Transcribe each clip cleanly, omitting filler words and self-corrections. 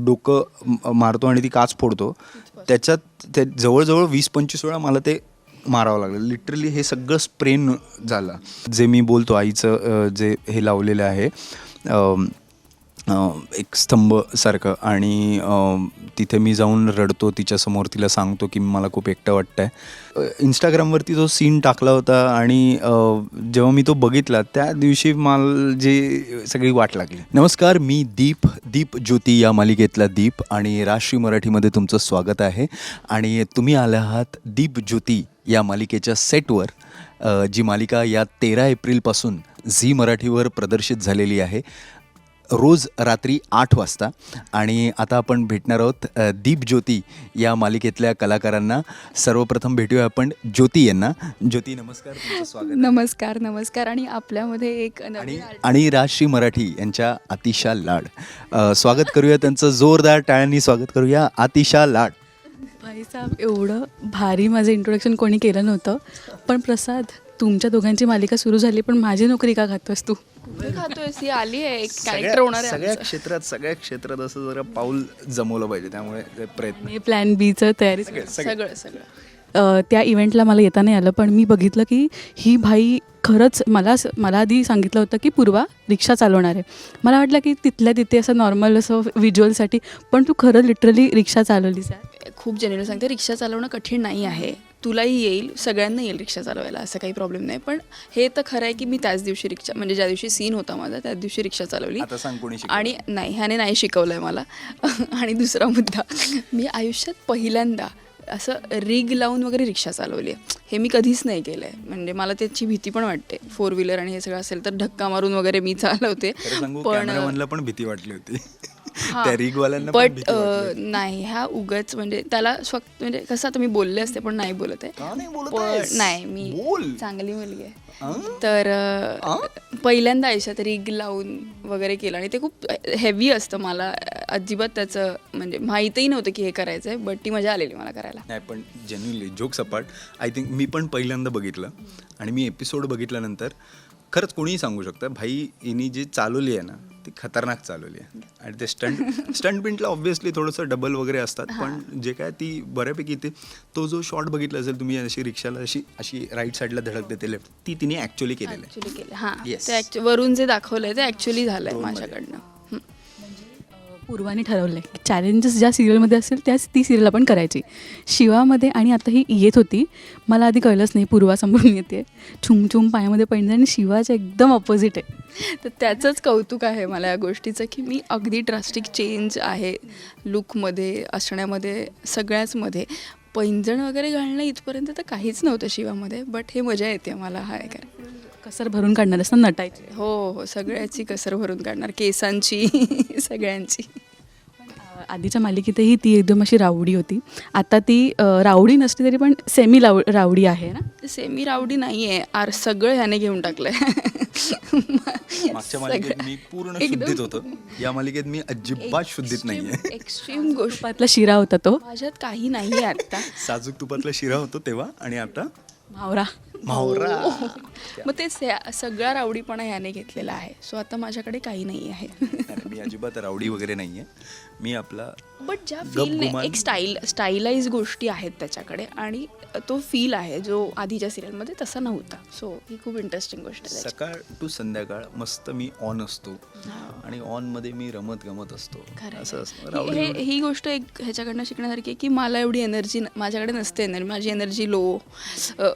डोकं मारतो आणि ती काच फोडतो, त्याच्यात ते जवळजवळ 20-25 वेळा मला ते मारावं लागलं. लिटरली हे सगळं स्प्रेन झालं. जे मी बोलतो आईचं जे हे लावलेलं आहे एक स्तंभसारखं, आणि तिथे मी जाऊन रडतो तिच्यासमोर, तिला सांगतो की मला खूप एकटं वाटतं आहे. इंस्टाग्रामवरती तो सीन टाकला होता आणि जेव्हा मी तो बघितला त्या दिवशी मला जी सगळी वाट लागली. नमस्कार, मी दीप ज्योती या मालिकेतला दीप, आणि राष्ट्रीय मराठीमध्ये तुमचं स्वागत आहे. आणि तुम्ही आले आहात दीप ज्योती या मालिकेच्या सेटवर, जी मालिका या 13 एप्रिलपासून झी मराठीवर प्रदर्शित झालेली आहे, रोज रात्री 8 वाजता. आणि आता आपण भेटणार आहोत दीप ज्योती या मालिकेतल्या कलाकारांना. सर्वप्रथम भेटूया आपण ज्योती यांना. ज्योती, नमस्कार, तुमचं स्वागत. नमस्कार. आणि आपल्यामध्ये एक आणि राष्ट्रीय मराठी यांच्या आतिशा लाड. स्वागत करूया त्यांचं, जोरदार टाळ्यांनी स्वागत करूया आतिशा लाड. भाईसाहेब, एवढं भारी माझं इंट्रोडक्शन कोणी केलं नव्हतं. पण प्रसाद, तुमच्या दोघांची मालिका सुरू झाली, पण माझी नोकरी का खातोस तू? खातोयस? ही आली आहे, एक कॅरेक्टर होणार आहे. सगळ्या क्षेत्रात असं जरा पाऊल जमवलं पाहिजे, त्यामुळे प्रयत्न, प्लॅन बीचं तयारी सगळं. त्या इव्हेंटला मला येता नाही आलं, पण मी बघितलं की ही भाई खरंच मला आधी सांगितलं होतं की पूर्वा रिक्षा चालवणार आहे. मला वाटलं की तिथल्या तिथे असं नॉर्मल असं व्हिज्युअलसाठी, पण तू खरं लिटरली रिक्षा चालवलीस आहे. खूप जेन्युइन सांगते, रिक्षा चालवणं कठीण नाही आहे. तुलाही येईल, सगळ्यांना येईल रिक्षा चालवायला, असं काही प्रॉब्लेम नाही. पण हे तर खरं आहे की मी त्याच दिवशी रिक्षा, म्हणजे ज्या दिवशी सीन होता माझा त्याच दिवशी रिक्षा चालवली. आणि नाही, ह्याने नाही शिकवलं आहे मला. आणि दुसरा मुद्दा, मी आयुष्यात पहिल्यांदा असं रिग लावून वगैरे रिक्षा चालवली आहे. हे मी कधीच नाही केलं आहे. म्हणजे मला त्याची भीती पण वाटते. 4 व्हीलर आणि हे सगळं असेल तर धक्का मारून वगैरे मी चालवते. पण भीती वाटली होती. बट नाही, ह्या उगाच म्हणजे त्याला म्हणजे कसं आता मी बोलले असते, पण नाही बोलत आहे. पण नाही, मी चांगली मुलगी आहे. तर पहिल्यांदा आयुष्यात रिग लावून वगैरे केलं, आणि ते खूप हेवी असतं. मला अजिबात त्याचं म्हणजे माहीतही नव्हतं की हे करायचं आहे, बट ती मजा आलेली मला करायला. नाही, पण जेन्युइनली जोक सपाट, आय थिंक मी पण पहिल्यांदा बघितलं, आणि मी एपिसोड बघितल्यानंतर खरंच कोणीही सांगू शकतं, भाई हिनी जी चालवली आहे ना ती खतरनाक चालवली आहे. आणि ते स्टंट पिंटला ऑब्व्हियसली थोडंसं डबल वगैरे असतात, पण जे काय ती बऱ्यापैकी तो जो शॉट बघितला असेल तुम्ही, अशी रिक्षाला अशी राईट साईडला धडक देते लेफ्ट, ती तिने ॲक्च्युअली केलेलं आहे. हां, ते वरून जे दाखवलंय ते ॲक्च्युअली झालंय माझ्याकडनं. पूर्वाने ठरवलं आहे चॅलेंजेस ज्या सिरियलमध्ये असेल त्याच ती सिरियल आपण करायची. शिवामध्ये आणि आता ही येत होती, मला आधी कळलंच नाही पूर्वा समोरून येते छुमछुम पायामध्ये पैंजण, आणि शिवाच्या एकदम ऑपोजिट आहे. तर त्याचंच कौतुक आहे मला या गोष्टीचं की मी अगदी ड्रास्टिक चेंज आहे लुकमध्ये, असण्यामध्ये, सगळ्याचमध्ये. पैंजण वगैरे घालणं इथपर्यंत तर काहीच नव्हतं शिवामध्ये, बट हे मजा येते मला. हाय काय कसर भरून काढणार असं नटायची. हो, सगळ्याची कसर भरून काढणार, केसांची, सगळ्यांची. आधीच्या मालिकेतही ती एकदम अशी रावडी होती. आता ती रावडी नसली तरी पण सेमी रावडी आहे ना. सेमी रावडी नाही आहे, सगळं ह्याने घेऊन टाकलंय. मागच्या मालिकेत मी पूर्ण शुद्धीत होतो, या मालिकेत मी अजिबात शुद्धीत नाहीये. एक्स्ट्रीम गोष्टीतला शिरा होता तो, माझ्यात काही नाहीये आता. साजूक तुपातला शिरा होतो तेव्हा, आणि आता मावरा. मग ते सगळा रावडीपणा ह्याने घेतलेला आहे. सो आता माझ्याकडे काही नाही आहे. मी अजिबात रावडी वगैरे नाहीये, मी आपला. बट ज्या फीलने एक स्टाईलाइज गोष्टी आहेत त्याच्याकडे, आणि तो फील आहे जो आधीच्या सिरियलमध्ये तसा नव्हता. सो ही खूप इंटरेस्टिंग गोष्ट आहे. सकाळ टू संध्याकाळ मस्त मी ऑन असतो, आणि ऑन मध्ये मी रमत गमत असतो. ही गोष्ट एक ह्याच्याकडनं शिकण्यासारखी आहे की मला एवढी एनर्जी माझ्याकडे नसते. माझी एनर्जी लो,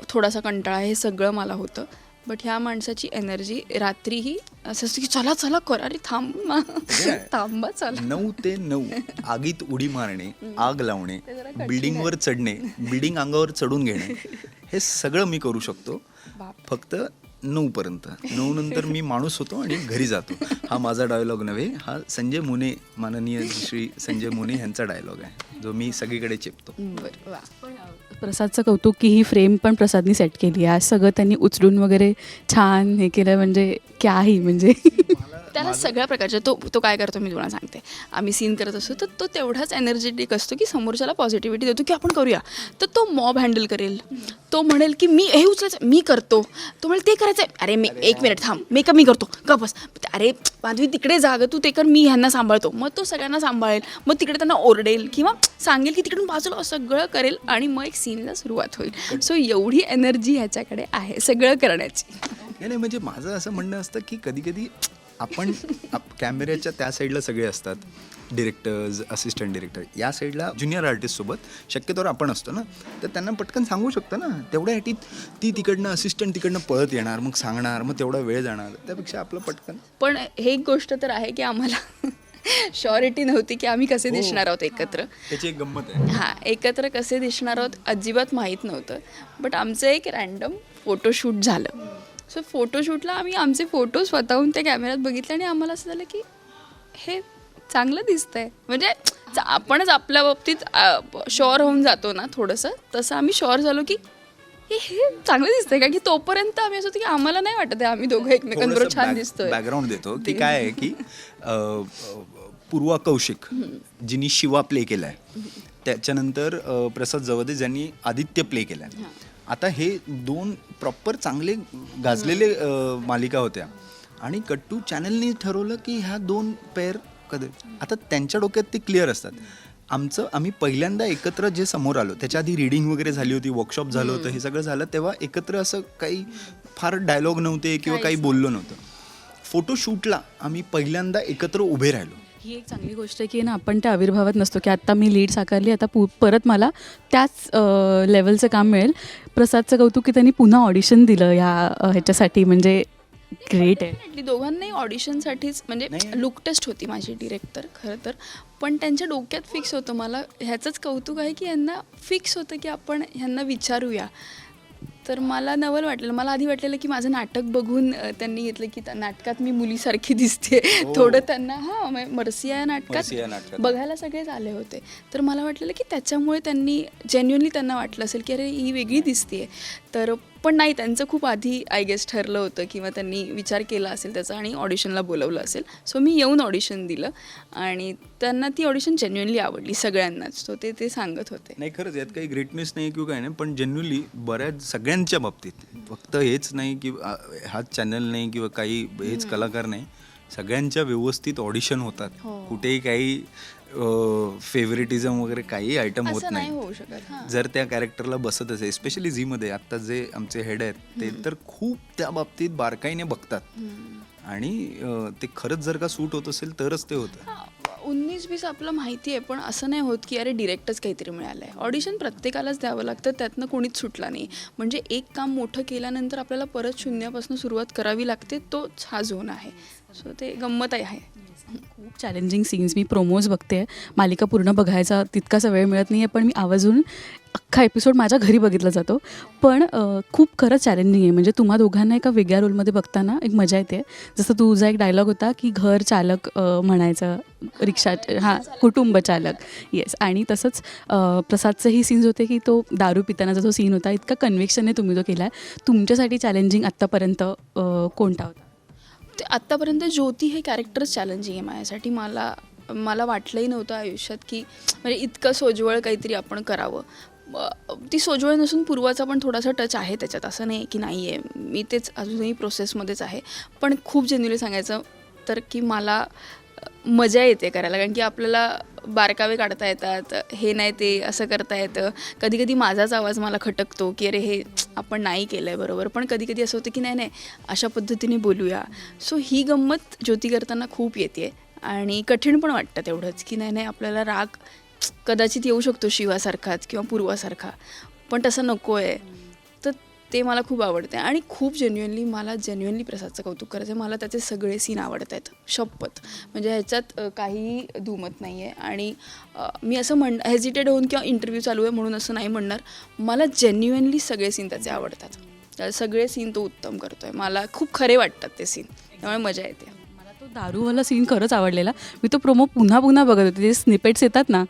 थोडासा कंटाळा, हे सगळं मला होतं. बट ह्या माणसाची एनर्जी रात्रीही असं असतं की चला चला कर, अरे थांबा चला. 9 ते 9 आगीत उडी मारणे, आग लावणे, बिल्डिंगवर चढणे, बिल्डिंग अंगावर चढून घेणे, हे सगळं मी करू शकतो. फक्त 9 पर्यंत. 9 नंतर मी माणूस होतो आणि घरी जातो. हा माझा डायलॉग नव्हे, हा संजय मोने, माननीय श्री संजय मोने यांचा डायलॉग आहे, जो मी सगळीकडे चेपतो. प्रसादचं कौतुक की ही फ्रेम पण प्रसादनी सेट केली आहे. सगळं त्यांनी उचलून वगैरे छान हे केलं, म्हणजे क्याही म्हणजे त्याला सगळ्या प्रकारचे तो काय करतो मी तुम्हाला सांगते. आम्ही सीन करत असतो तर तो तेवढाच एनर्जेटिक असतो की समोरच्याला पॉझिटिव्हिटी देतो की आपण करूया. तर तो मॉब हँडल करेल. तो म्हणेल की मी हे उचलायचं मी करतो. तो म्हणेल ते करायचं आहे. अरे मी 1 मिनिट थांब मेकअप मी करतो का बस. अरे माधवी तिकडे जा गं तू ते कर मी ह्यांना सांभाळतो. मग तो सगळ्यांना सांभाळेल. मग तिकडे त्यांना ओरडेल किंवा सांगेल की तिकडून बाजूला सगळं करेल आणि मग एक सीनला सुरुवात होईल. सो एवढी एनर्जी ह्याच्याकडे आहे सगळं करण्याची. नाही म्हणजे माझं असं म्हणणं असतं की कधी कधी आपण कॅमेऱ्याच्या त्या साईडला सगळे असतात, डिरेक्टर्स, असिस्टंट डिरेक्टर, या साईडला ज्युनियर आर्टिस्टसोबत शक्यतोवर आपण असतो ना, तर त्यांना पटकन सांगू शकतो ना. तेवढ्यासाठी ती तिकडनं असिस्टंट तिकडनं पळत येणार, मग सांगणार, मग तेवढा वेळ जाणार. त्यापेक्षा आपलं पटकन. पण हे एक गोष्ट तर आहे की आम्हाला श्युरिटी नव्हती की आम्ही कसे दिसणार आहोत एकत्र. त्याची एक गंमत आहे. हां, एकत्र कसे दिसणार आहोत अजिबात माहीत नव्हतं. बट आमचं एक रँडम फोटोशूट झालं. सो फोटोशूटला आम्ही आमचे फोटो स्वतःहून त्या कॅमेऱ्यात बघितले आणि आम्हाला असं झालं की हे चांगलं दिसतंय. म्हणजे आपणच आपल्या बाबतीत शुअर होऊन जातो ना थोडंसं, तसं आम्ही शुअर झालो की हे चांगलं दिसतंय. का की तोपर्यंत आम्ही असं होतं की आम्हाला नाही वाटत आहे आम्ही दोघं एकमेकांबरोबर छान दिसतोय. बॅकग्राऊंड देतो की काय आहे की पूर्वा कौशिक जिनी शिवा प्ले केला आहे, त्याच्यानंतर प्रसाद जवदे ज्यांनी आदित्य प्ले केला आहे. आता हे 2 प्रॉपर चांगले गाजलेले मालिका होत्या आणि कट्टू चॅनलनी ठरवलं की ह्या 2 पेअर कधी आता त्यांच्या डोक्यात ते क्लिअर असतात. आम्ही पहिल्यांदा एकत्र जे समोर आलो त्याच्या आधी रीडिंग वगैरे झाली होती, वर्कशॉप झालं होतं, हे सगळं झालं तेव्हा एकत्र असं काही फार डायलॉग नव्हते किंवा काही बोललो नव्हतं. फोटोशूटला आम्ही पहिल्यांदा एकत्र उभे राहिलो. ही एक चांगली गोष्ट आहे की ना आपण त्या आविर्भावात नसतो की आत्ता मी लीड साकारली, आता परत मला त्याच लेवलचं काम मिळेल. प्रसादचं कौतुक की त्यांनी पुन्हा ऑडिशन दिलं ह्याच्यासाठी, म्हणजे ग्रेट आहे. डेफिनेटली दोघांनाही ऑडिशनसाठीच म्हणजे लुक टेस्ट होती माझी डिरेक्टर खरं तर, पण त्यांच्या डोक्यात फिक्स होतं. मला ह्याचंच कौतुक आहे की यांना फिक्स होतं की आपण ह्यांना विचारूया. तर मला नवल वाटलेलं. मला आधी वाटलेलं की माझं नाटक बघून त्यांनी घेतलं की त्या नाटकात मी मुलीसारखी दिसते थोडं. त्यांना मर्सिया या नाटकात बघायला सगळेच आले होते. तर मला वाटलेलं की त्याच्यामुळे त्यांनी जेन्युअनली त्यांना वाटलं असेल की अरे ही वेगळी दिसते. तर पण नाही, त्यांचं खूप आधी आय गेस ठरलं होतं किंवा त्यांनी विचार केला असेल त्याचा आणि ऑडिशनला बोलवलं असेल. सो मी येऊन ऑडिशन दिलं आणि त्यांना ती ऑडिशन जेन्युअनली आवडली सगळ्यांनाच. तो ते सांगत होते. नाही खरंच यात काही ग्रेटनेस नाही किंवा काही नाही, पण जेन्युअनली बऱ्याच सगळ्यांच्या बाबतीत, फक्त हेच नाही की हाच चॅनल नाही किंवा काही हेच कलाकार नाही, सगळ्यांच्या व्यवस्थित ऑडिशन होतात. कुठेही काही फेवरेटिझम वगैरे काही आयटम होत नाही. होऊ शकत जर त्या कॅरेक्टरला बसत असेल, स्पेशली झीमध्ये आत्ता जे आमचे हेड आहेत ते तर खूप त्या बाबतीत बारकाईने बघतात आणि ते खरंच जर का सूट होत असेल तरच ते होतं. 19-20 आपलं माहिती आहे, पण असं नाही होत की अरे डिरेक्टच काहीतरी मिळालं आहे. ऑडिशन प्रत्येकालाच द्यावं लागतं, त्यातनं कोणीच सुटला नाही. म्हणजे एक काम मोठं केल्यानंतर आपल्याला परत शून्यापासून सुरुवात करावी लागते, तोच हा झोन आहे. सो ते गंमत आहे. खूप चॅलेंजिंग सीन्स. मी प्रोमोज बघते, मालिका पूर्ण बघायचा तितकासा वेळ मिळत नाही आहे, पण मी आवर्जून अख्खा एपिसोड माझ्या घरी बघितला जातो. पण खूप खरंच चॅलेंजिंग आहे. म्हणजे तुम्हा दोघांना एका वेगळ्या रोलमध्ये बघताना एक मजा येते. जसं तुझा एक डायलॉग होता की घर चालक म्हणायचं, रिक्षा कुटुंब चालक. येस. आणि तसंच प्रसादचंही सीन्स होते की तो दारू पितानाचा जो सीन होता, इतका कन्व्हिक्शनने तुम्ही तो केला आहे. तुमच्यासाठी चॅलेंजिंग आत्तापर्यंत कोणता होता? ते आत्तापर्यंत ज्योती हे कॅरेक्टरच चॅलेंजिंग आहे माझ्यासाठी. मला वाटलंही नव्हतं आयुष्यात की म्हणजे इतकं सोज्वळ काहीतरी आपण करावं. ती सोज्वळ नसून पूर्वाचा पण थोडासा टच आहे त्याच्यात, असं नाही की नाही आहे. मी तेच अजूनही प्रोसेसमध्येच आहे. पण खूप जेन्युअनली सांगायचं तर की मला मजा येते करायला, कारण की आपल्याला बारकावे काढता येतात, हे नाही ते असं करता येतं. कधी कधी माझाच आवाज मला खटकतो की अरे हे आपण नाही केलं आहे बरोबर, पण कधी कधी असं होतं की नाही अशा पद्धतीने बोलूया. सो ही गंमत ज्योती करताना खूप येते आणि कठीण पण वाटतं तेवढंच की नाही आपल्याला राग कदाचित येऊ शकतो शिवासारखाच किंवा पूर्वासारखा, पण तसं नको आहे. तर ते मला खूप आवडते आणि खूप जेन्युअनली प्रसादचं कौतुक करायचं आहे. मला त्याचे सगळे सीन आवडत आहेत, शपथ. म्हणजे ह्याच्यात काहीही दुमत नाही आहे. आणि मी असं हेजिटेड होऊन किंवा इंटरव्ह्यू चालू आहे म्हणून असं नाही म्हणणार. मला जेन्युअनली सगळे सीन त्याचे आवडतात. सगळे सीन तो उत्तम करतो आहे. मला खूप खरे वाटतात ते सीन, त्यामुळे मजा येते. दारूवाला सीन खरंच आवडलेला. मी तो प्रोमो पुन्हा बघत होते. ते स्निपेट्स येतात ना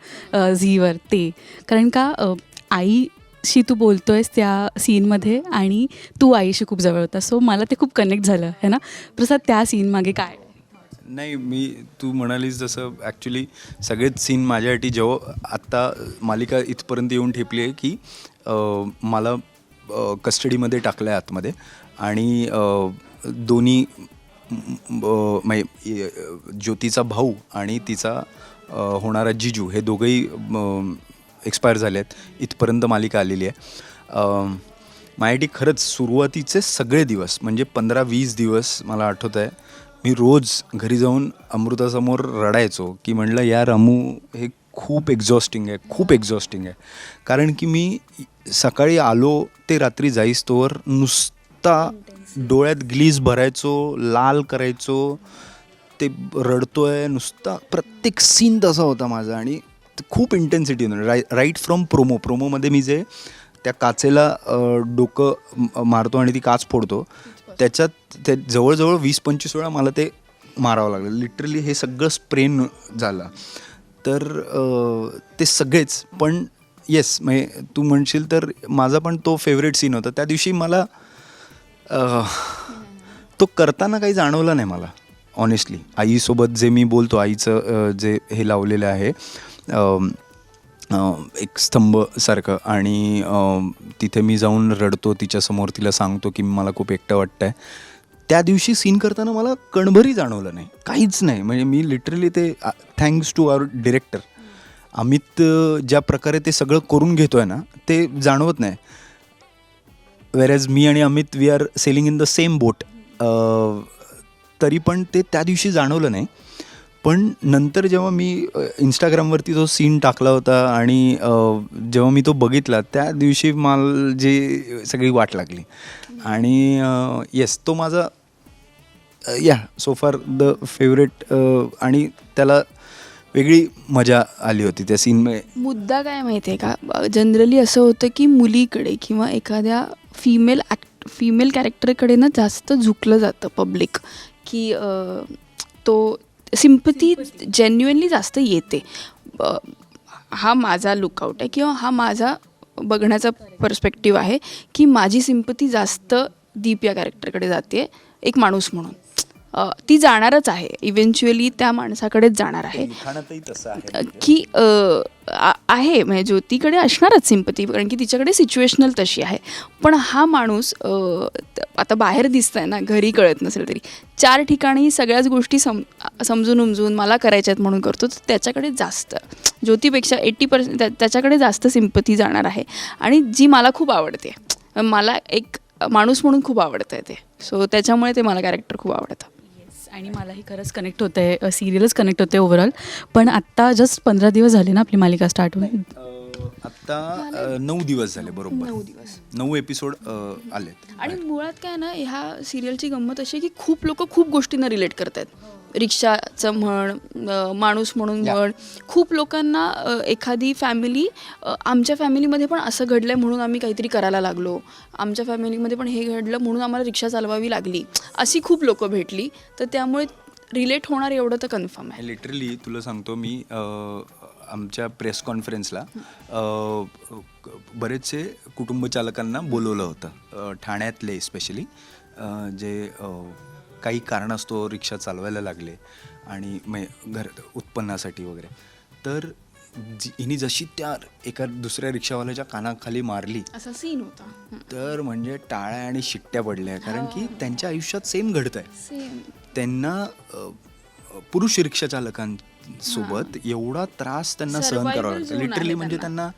झीवर, ते कारण का आईशी तू बोलतोयस त्या सीनमध्ये आणि तू आईशी खूप जवळ होता. सो मला ते खूप कनेक्ट झालं आहे ना. प्रसाद, त्या सीन मागे काय? नाही, मी तू म्हणालीस जसं ॲक्च्युली सगळेच सीन माझ्यासाठी जेव्हा आत्ता मालिका इथपर्यंत येऊन ठेपली आहे की मला कस्टडीमध्ये टाकलं आहे आतमध्ये आणि दोन्ही म्हणजे ज्योतीचा भाऊ आणि तिचा होणारा जिजू हे दोघंही एक्सपायर झाले आहेत. इथपर्यंत मालिका आलेली आहे. माझ्यासाठी खरंच सुरुवातीचे सगळे दिवस म्हणजे 15-20 दिवस मला आठवत आहे, मी रोज घरी जाऊन अमृतासमोर रडायचो की म्हणलं या रामू हे खूप एक्झॉस्टिंग आहे, खूप एक्झॉस्टिंग आहे. कारण की मी सकाळी आलो ते रात्री जाईस्तोवर नुसता डोळ्यात ग्लीज भरायचो, लाल करायचो, ते रडतोय नुसता. प्रत्येक सीन तसा होता माझा आणि खूप इंटेन्सिटी होती. राईट फ्रॉम प्रोमोमध्ये मी जे त्या काचेला डोकं मारतो आणि ती काच फोडतो, त्याच्यात ते जवळजवळ 20-25 वेळा मला ते मारावं लागलं. लिटरली हे सगळं स्प्रेन झालं. तर ते सगळेच. पण येस, म्हणजे तू म्हणशील तर माझा पण तो फेवरेट सीन होता. त्या दिवशी मला तो करताना काही जाणवलं नाही मला ऑनेस्टली. आईसोबत जे मी बोलतो, आईचं जे हे लावलेलं आहे एक स्तंभसारखं आणि तिथे मी जाऊन रडतो तिच्यासमोर, तिला सांगतो की मला खूप एकटं वाटतं आहे. त्या दिवशी सीन करताना मला कणभरही जाणवलं नाही, काहीच नाही. म्हणजे मी लिटरली ते thanks to our director Amit ज्या प्रकारे ते सगळं करून घेतो आहे ना, ते जाणवत नाही. वेरॅज मी आणि Amit we are sailing in the same boat. तरी पण ते त्या दिवशी जाणवलं नाही. पण नंतर जेव्हा मी इंस्टाग्रामवरती तो सीन टाकला होता आणि जेव्हा मी तो बघितला त्या दिवशी मला जे सगळी वाट लागली. आणि येस, तो माझा सो फार द फेवरेट. आणि त्याला वेगळी मजा आली होती त्या सीनमध्ये. मुद्दा काय माहिती आहे का, जनरली असं होतं की मुलीकडे किंवा एखाद्या फिमेल कॅरेक्टरकडे ना जास्त झुकलं जातं पब्लिक, की तो सिम्पथी जेन्युइनली जास्त येते. हा माझा लुकआउट आहे किंवा हा माझा बघण्याचा पर्स्पेक्टिव्ह आहे की माझी सिम्पथी जास्त दीप या कॅरेक्टरकडे जाते एक माणूस म्हणून. ती जाणारच आहे, इव्हेंच्युअली त्या माणसाकडेच जाणार आहे की आहे. म्हणजे ज्योतीकडे असणारच सिम्पथी, कारण की तिच्याकडे सिच्युएशनल तशी आहे. पण हा माणूस आता बाहेर दिसतंय ना, घरी कळत नसेल तरी 4 ठिकाणी सगळ्याच गोष्टी समजून उमजून मला करायच्यात म्हणून करतो. तर त्याच्याकडे जास्त, ज्योतीपेक्षा 80% त्याच्याकडे जास्त सिम्पथी जाणार आहे. आणि जी मला खूप आवडते, मला एक माणूस म्हणून खूप आवडतं आहे ते. सो त्याच्यामुळे ते मला कॅरेक्टर खूप आवडतं. आणि मलाही खरंच कनेक्ट होतं आहे, सिरियलच कनेक्ट होते ओव्हरऑल. पण आत्ता जस्ट 15 दिवस झाले ना आपली मालिका स्टार्ट होऊन. आत्ता 9 दिवस झाले बरोबर. 9 एपिसोड आलेत. आणि मुळात काय ना, ह्या सिरियलची गंमत अशी आहे की खूप लोक खूप गोष्टींना रिलेट करतात. रिक्षाचं म्हण, माणूस म्हणून म्हण. खूप लोकांना एखादी फॅमिली, आमच्या फॅमिलीमध्ये पण असं घडलं आहे म्हणून आम्ही काहीतरी करायला लागलो, आमच्या फॅमिलीमध्ये पण हे घडलं म्हणून आम्हाला रिक्षा चालवावी लागली, अशी खूप लोकं भेटली. तर त्यामुळे रिलेट होणार एवढं तर कन्फर्म आहे. लिटरली तुला सांगतो मी, आमच्या प्रेस कॉन्फरन्सला बरेचसे कुटुंबचालकांना बोलवलं होतं, ठाण्यातले स्पेशली, जे काही कारणास्तव रिक्षा चालवायला लागले आणि घर उत्पन्नासाठी वगैरे. तर हिने जशी त्या एका दुसऱ्या रिक्षावाल्याच्या कानाखाली मारली, असा सीन होता. तर म्हणजे टाळ्या आणि शिट्ट्या पडल्या. कारण की त्यांच्या आयुष्यात सेम घडतंय. त्यांना पुरुष रिक्षाचालकांसोबत एवढा त्रास त्यांना सहन करावा लागतो. लिटरली म्हणजे त्यांना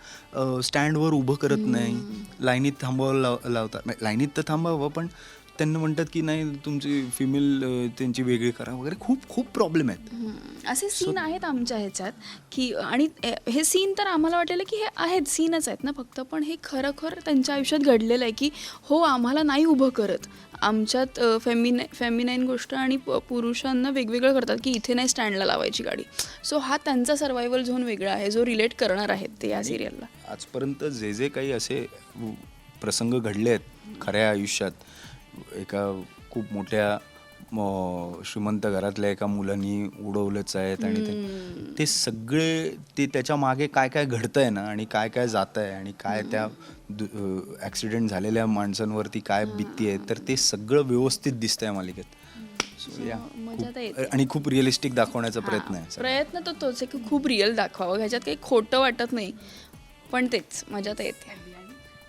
स्टँडवर उभं करत नाही, लाईनीत थांबवायला लावतात. लाईनीत तर थांबावं, पण त्यांना म्हणतात की नाही तुमची फिमेल त्यांची वेगळी करा वगैरे. खूप खूप प्रॉब्लेम आहेत. असे सीन आहेत आमच्या ह्याच्यात की, आणि हे सीन तर आम्हाला वाटलेलं की हे आहेत, सीनच आहेत ना फक्त, पण हे खरंखर त्यांच्या आयुष्यात घडलेलं आहे की हो, आम्हाला नाही उभं करत. आमच्यात फेमिनाईन गोष्ट आणि पुरुषांना वेगवेगळं करतात की इथे नाही स्टँडला लावायची गाडी. सो हा त्यांचा सर्वायवल झोन वेगळा आहे, जो रिलेट करणार आहेत ते या सिरियलला. आजपर्यंत जे काही असे प्रसंग घडले आहेत खऱ्या आयुष्यात, एका खूप मोठ्या श्रीमंत घरातल्या एका मुलांनी उडवलंच आहेत. आणि ते सगळे ते त्याच्या मागे काय काय घडतंय ना, आणि काय काय जात आहे, आणि काय त्या ॲक्सिडेंट झालेल्या माणसांवरती काय भीती आहे, तर ते सगळं व्यवस्थित दिसतंय मालिकेत. मजा तर येते. आणि खूप रिअलिस्टिक दाखवण्याचा प्रयत्न आहे प्रयत्न तर तोच आहे की खूप रिअल दाखवावं, ह्याच्यात काही खोटं वाटत नाही, पण तेच मजा तर येते.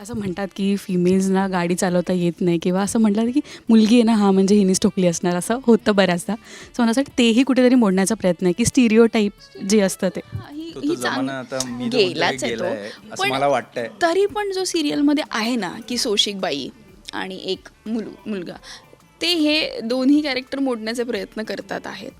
असं म्हणतात की फिमेल्सना गाडी चालवता येत नाही किंवा असं म्हटलं की मुलगी आहे ना हा म्हणजे हिनीच ठोकली असणार, असं होतं बऱ्याचदा. सो मला असं वाटतं तेही कुठेतरी मोडण्याचा प्रयत्न आहे की स्टिरिओ टाईप जे असतं ते. तो जमाना आता मी तर गेलाच आहे गेलाय, तो, असं मला वाटतंय. तरी पण जो सिरियलमध्ये आहे ना की सोशिक बाई आणि एक मुलगा, ते हे दोन्ही कॅरेक्टर मोडण्याचे प्रयत्न करतात आहेत.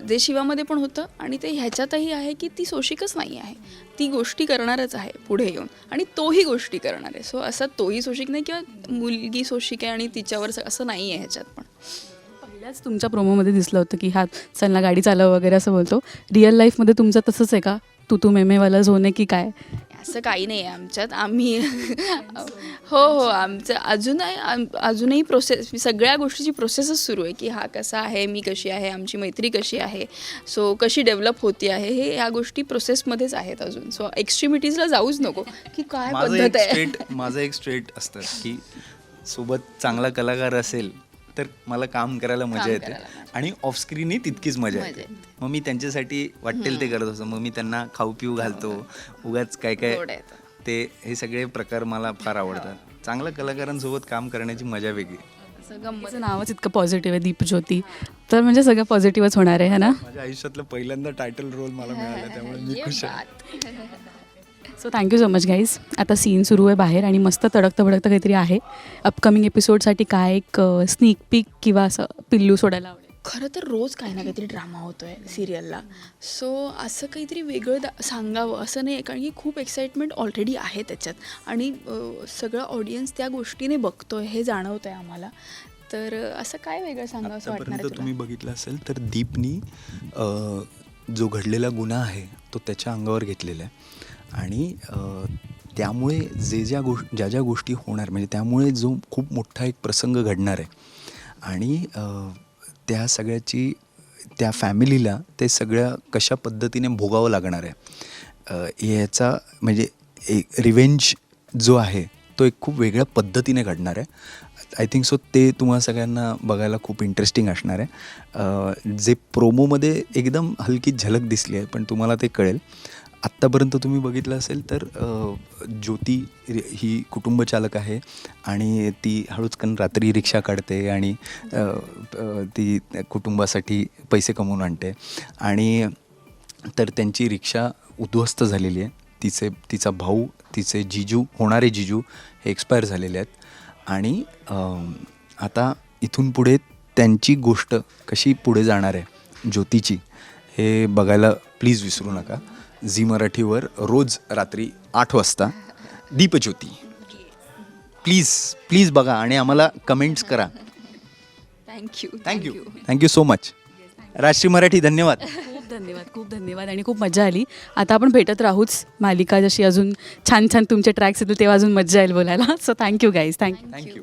जे शिवामध्ये पण होतं आणि ते ह्याच्यातही आहे की ती सोशिकच नाही आहे, ती गोष्टी करणारच आहे पुढे येऊन, आणि तोही गोष्टी करणार आहे. सो असं तोही सोशिक नाही किंवा मुलगी सोशिक आहे आणि तिच्यावर असं नाही आहे ह्याच्यात. पण पहिल्याच तुमच्या प्रोमोमध्ये दिसलं होतं की हा चलना गाडी चालव वगैरे असं बोलतो. रिअल लाईफमध्ये तुमचं तसंच आहे का? तू मेमेवाला झोन आहे की काय? असं काही नाही आहे आमच्यात. आम्ही हो आमचं अजूनही प्रोसेस, सगळ्या गोष्टीची प्रोसेसच सुरू आहे की हा कसा आहे, मी कशी आहे, आमची मैत्री कशी आहे, सो कशी डेव्हलप होती आहे, हे ह्या गोष्टी प्रोसेसमध्येच आहेत अजून. सो एक्स्ट्रीमिटीजला जाऊच नको की काय पद्धत आहे. माझं एक स्ट्रेट असतं की सोबत चांगला कलाकार असेल तर मला काम करायला मजा येते, आणि ऑफस्क्रीनही तितकीच मजा येते. मग मी त्यांच्यासाठी वाटेल ते करत असतो. मग मी त्यांना खाऊ पिऊ घालतो, उगाच काय ते हे सगळे प्रकार मला फार आवडतात. चांगल्या कलाकारांसोबत काम करण्याची मजा वेगळी. माझं नावच इतकं पॉझिटिव्ह आहे, दीपज्योती, तर म्हणजे सगळं पॉझिटिव्हच होणार आहे, है ना? माझ्या आयुष्यातलं पहिल्यांदा टायटल रोल मला मिळाला, त्यामुळे मी खुश आहे. So thank you so much guys. आता सीन सुरू आहे बाहेर आणि मस्त तडकतं भडकतं काहीतरी आहे. अपकमिंग एपिसोडसाठी काय एक स्नीक पीक किंवा असं पिल्लू सोडायला आवडेल? खरं तर रोज काही ना काहीतरी ड्रामा होतो आहे सिरियलला. सो असं काहीतरी वेगळं सांगावं असं नाही आहे, कारण की खूप एक्साइटमेंट ऑलरेडी आहे त्याच्यात, आणि सगळं ऑडियन्स त्या गोष्टीने बघतो आहे हे जाणवतं आहे आम्हाला. तर असं काय वेगळं सांगावं असं वाटणार आहे आतापर्यंत तुला? तुम्ही बघितलं असेल तर दीपनी जो घडलेला गुन्हा आहे तो त्याच्या अंगावर घेतलेला आहे, आणि त्यामुळे ज्या ज्या गोष्टी होणार, म्हणजे त्यामुळे जो खूप मोठा एक प्रसंग घडणार आहे, आणि त्या सगळ्याची त्या फॅमिलीला ते सगळ्या कशा पद्धतीने भोगावं लागणार आहे, याचा म्हणजे एक रिव्हेंज जो आहे तो एक खूप वेगळ्या पद्धतीने घडणार आहे. आय थिंक सो ते तुम्हाला सगळ्यांना बघायला खूप इंटरेस्टिंग असणार आहे. जे प्रोमोमध्ये एकदम हलकी झलक दिसली आहे, पण तुम्हाला ते कळेल. आत्तापर्यंत तुम्ही बघितलं असेल तर ज्योती ही कुटुंबचालक आहे, आणि ती हळूचकन रात्री रिक्षा काढते आणि ती कुटुंबासाठी पैसे कमवून आणते, आणि तर त्यांची रिक्षा उद्ध्वस्त झालेली आहे. तिचा भाऊ, तिचे होणारे जिजू हे एक्सपायर झालेले आहेत, आणि आता इथून पुढे त्यांची गोष्ट कशी पुढे जाणार आहे ज्योतीची, हे बघायला प्लीज विसरू नका. झी मराठीवर रोज रात्री 8 वाजता दीपज्योती. प्लीज बघा आणि आम्हाला कमेंट्स करा. Thank you so much. राष्ट्रीय मराठी धन्यवाद. खूप धन्यवाद आणि खूप मजा आली. आता आपण भेटत राहूच. मालिका जशी अजून छान तुमचे ट्रॅक्स येतील तेव्हा अजून मजा येईल बोलायला. So thank you guys. थँक्यू.